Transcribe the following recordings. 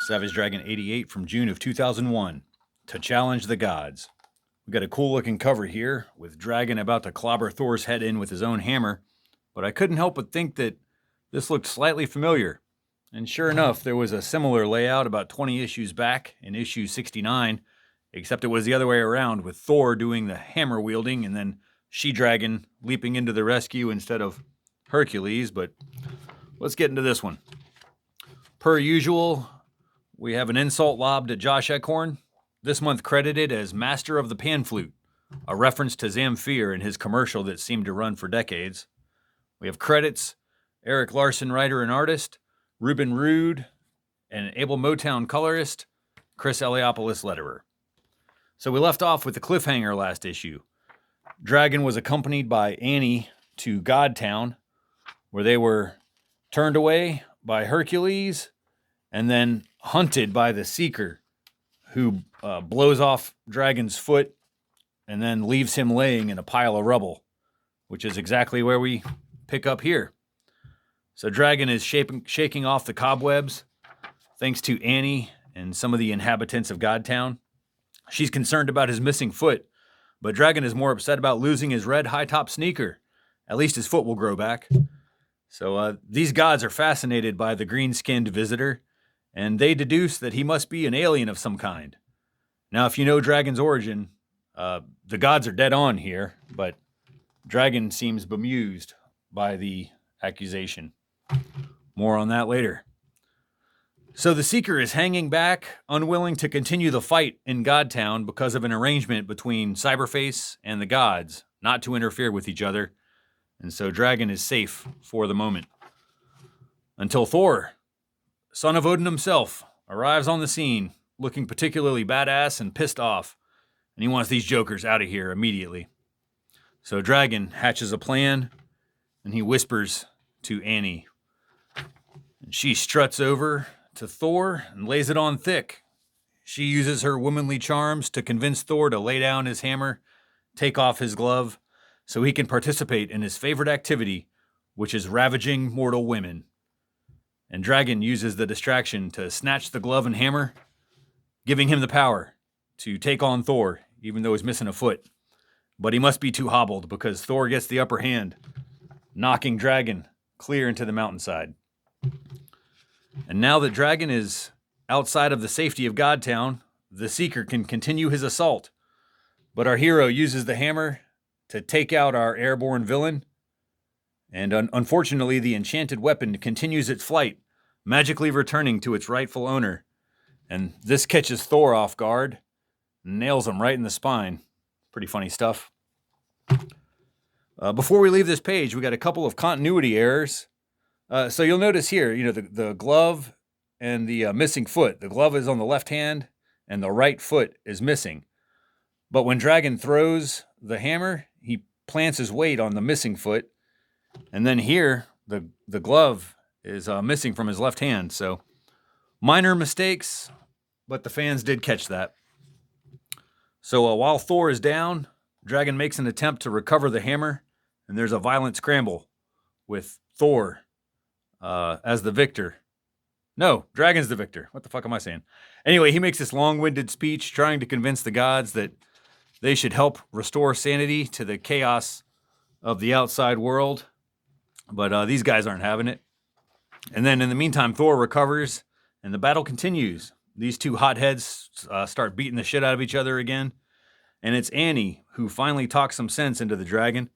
Savage Dragon 88 from June of 2001, To Challenge the Gods. We got a cool looking cover here with Dragon about to clobber Thor's head in with his own hammer, but I couldn't help but think that this looked slightly familiar. And sure enough, there was a similar layout about 20 issues back in issue 69, except it was the other way around, with Thor doing the hammer wielding and then She-Dragon leaping into the rescue instead of Hercules. But let's get into this one. Per usual, we have an insult lobbed at Josh Eckhorn, this month credited as Master of the Pan Flute, a reference to Zamfir in his commercial that seemed to run for decades. We have credits, Eric Larson, writer and artist, Ruben Rude, an able Motown colorist, Chris Eliopoulos, letterer. So we left off with the cliffhanger last issue. Dragon was accompanied by Annie to Godtown, where they were turned away by Hercules and then hunted by the Seeker, who blows off Dragon's foot and then leaves him laying in a pile of rubble, which is exactly where we pick up here. So Dragon is shaking off the cobwebs thanks to Annie and some of the inhabitants of Godtown. She's concerned about his missing foot, but Dragon is more upset about losing his red high-top sneaker. At least his foot will grow back. So these gods are fascinated by the green-skinned visitor, and they deduce that he must be an alien of some kind. Now, if you know Dragon's origin, the gods are dead on here, but Dragon seems bemused by the accusation. More on that later. So the Seeker is hanging back, unwilling to continue the fight in Godtown because of an arrangement between Cyberface and the gods not to interfere with each other, and so Dragon is safe for the moment. Until Thor, son of Odin himself, arrives on the scene, looking particularly badass and pissed off, and he wants these jokers out of here immediately. So Dragon hatches a plan, and he whispers to Annie. And she struts over to Thor and lays it on thick. She uses her womanly charms to convince Thor to lay down his hammer, take off his glove, so he can participate in his favorite activity, which is ravaging mortal women. And Dragon uses the distraction to snatch the glove and hammer, giving him the power to take on Thor, even though he's missing a foot. But he must be too hobbled because Thor gets the upper hand, knocking Dragon clear into the mountainside. And now that Dragon is outside of the safety of Godtown, the Seeker can continue his assault. But our hero uses the hammer to take out our airborne villain. And unfortunately, the enchanted weapon continues its flight, magically returning to its rightful owner. And this catches Thor off guard, and nails him right in the spine. Pretty funny stuff. Before we leave this page, we got a couple of continuity errors. So you'll notice here, the glove and the missing foot. The glove is on the left hand, and the right foot is missing. But when Dragon throws the hammer, he plants his weight on the missing foot. And then here, the glove is missing from his left hand. So minor mistakes, but the fans did catch that. So while Thor is down, Dragon makes an attempt to recover the hammer, and there's a violent scramble with Thor as the victor. No, Dragon's the victor. What the fuck am I saying? Anyway, he makes this long-winded speech trying to convince the gods that they should help restore sanity to the chaos of the outside world. But these guys aren't having it. And then in the meantime, Thor recovers, and the battle continues. These two hotheads start beating the shit out of each other again. And it's Annie who finally talks some sense into the Dragon,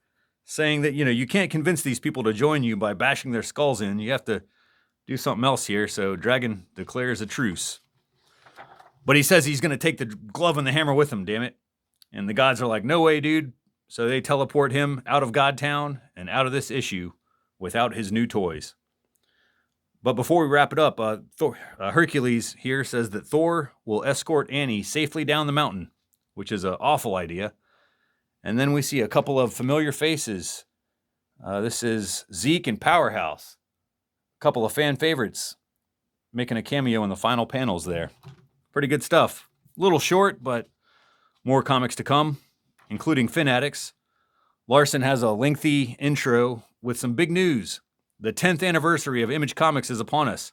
saying that, you can't convince these people to join you by bashing their skulls in. You have to do something else here. So Dragon declares a truce. But he says he's going to take the glove and the hammer with him, damn it. And the gods are like, no way, dude. So they teleport him out of Godtown and out of this issue without his new toys. But before we wrap it up, Hercules here says that Thor will escort Annie safely down the mountain, which is an awful idea. And then we see a couple of familiar faces. This is Zeke and Powerhouse, a couple of fan favorites, making a cameo in the final panels there. Pretty good stuff. A little short, but more comics to come, including Fanatics. Larson has a lengthy intro with some big news. The 10th anniversary of Image Comics is upon us,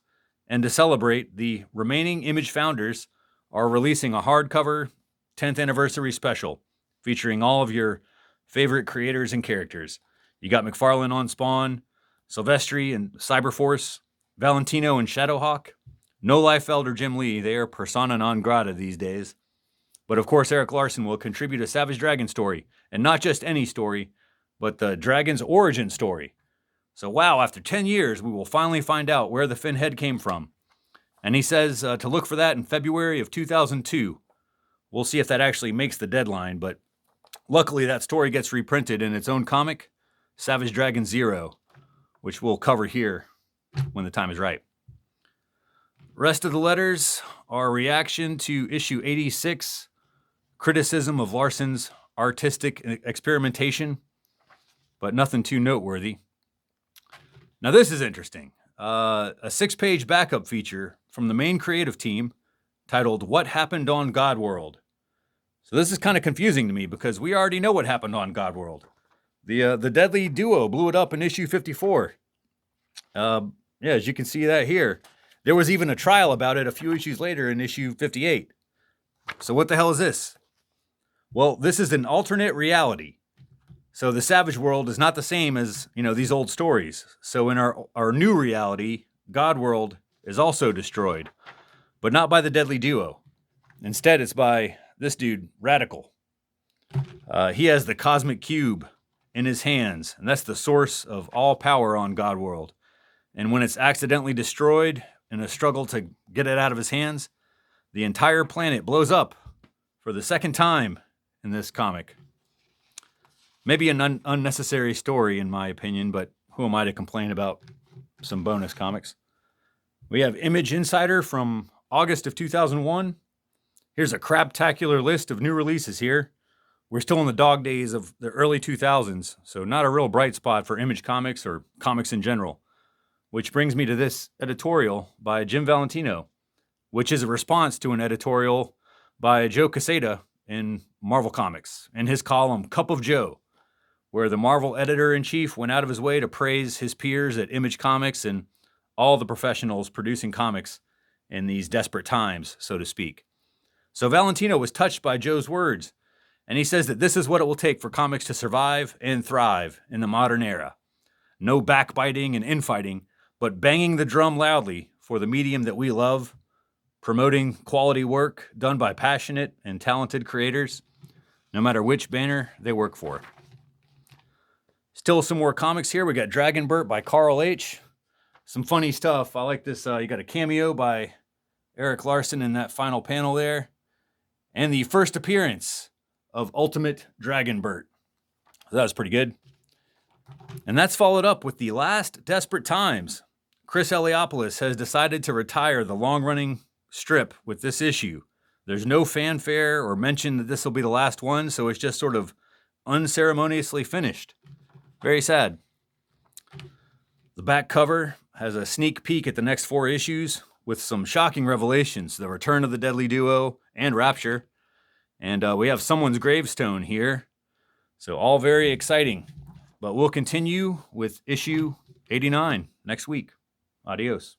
And to celebrate, the remaining Image founders are releasing a hardcover 10th anniversary special featuring all of your favorite creators and characters. You got McFarlane on Spawn, Silvestri and Cyberforce, Valentino and Shadowhawk. No Liefeld or Jim Lee, they are persona non grata these days. But of course, Erik Larsen will contribute a Savage Dragon story, and not just any story, but the dragon's origin story. So wow, after 10 years, we will finally find out where the fin head came from. And he says to look for that in February of 2002. We'll see if that actually makes the deadline, but luckily that story gets reprinted in its own comic, Savage Dragon Zero, which we'll cover here when the time is right. Rest of the letters are reaction to issue 86, criticism of Larsen's artistic experimentation, but nothing too noteworthy. Now this is interesting. A 6-page backup feature from the main creative team titled What Happened on Godworld. So this is kind of confusing to me because we already know what happened on Godworld. The Deadly Duo blew it up in issue 54. As you can see that here. There was even a trial about it a few issues later in issue 58. So what the hell is this? Well, this is an alternate reality. So the Savage World is not the same as, these old stories. So in our new reality, Godworld is also destroyed, but not by the Deadly Duo. Instead, it's by this dude, Radical. He has the Cosmic Cube in his hands, and that's the source of all power on Godworld. And when it's accidentally destroyed in a struggle to get it out of his hands, the entire planet blows up for the second time in this comic. Maybe an unnecessary story, in my opinion, but who am I to complain about some bonus comics? We have Image Insider from August of 2001. Here's a craptacular list of new releases here. We're still in the dog days of the early 2000s, so not a real bright spot for Image Comics or comics in general. Which brings me to this editorial by Jim Valentino, which is a response to an editorial by Joe Quesada in Marvel Comics in his column Cup of Joe, where the Marvel editor-in-chief went out of his way to praise his peers at Image Comics and all the professionals producing comics in these desperate times, so to speak. So Valentino was touched by Joe's words, and he says that this is what it will take for comics to survive and thrive in the modern era. No backbiting and infighting, but banging the drum loudly for the medium that we love, promoting quality work done by passionate and talented creators, no matter which banner they work for. Still some more comics here. We got Dragonbert by Carl H. Some funny stuff. I like this. You got a cameo by Erik Larsen in that final panel there. And the first appearance of Ultimate Dragonbert. That was pretty good. And that's followed up with The Last Desperate Times. Chris Eliopoulos has decided to retire the long-running strip with this issue. There's no fanfare or mention that this will be the last one, so it's just sort of unceremoniously finished. Very sad. The back cover has a sneak peek at the next 4 issues with some shocking revelations, the return of the Deadly Duo and Rapture. And we have someone's gravestone here. So all very exciting. But we'll continue with issue 89 next week. Adios.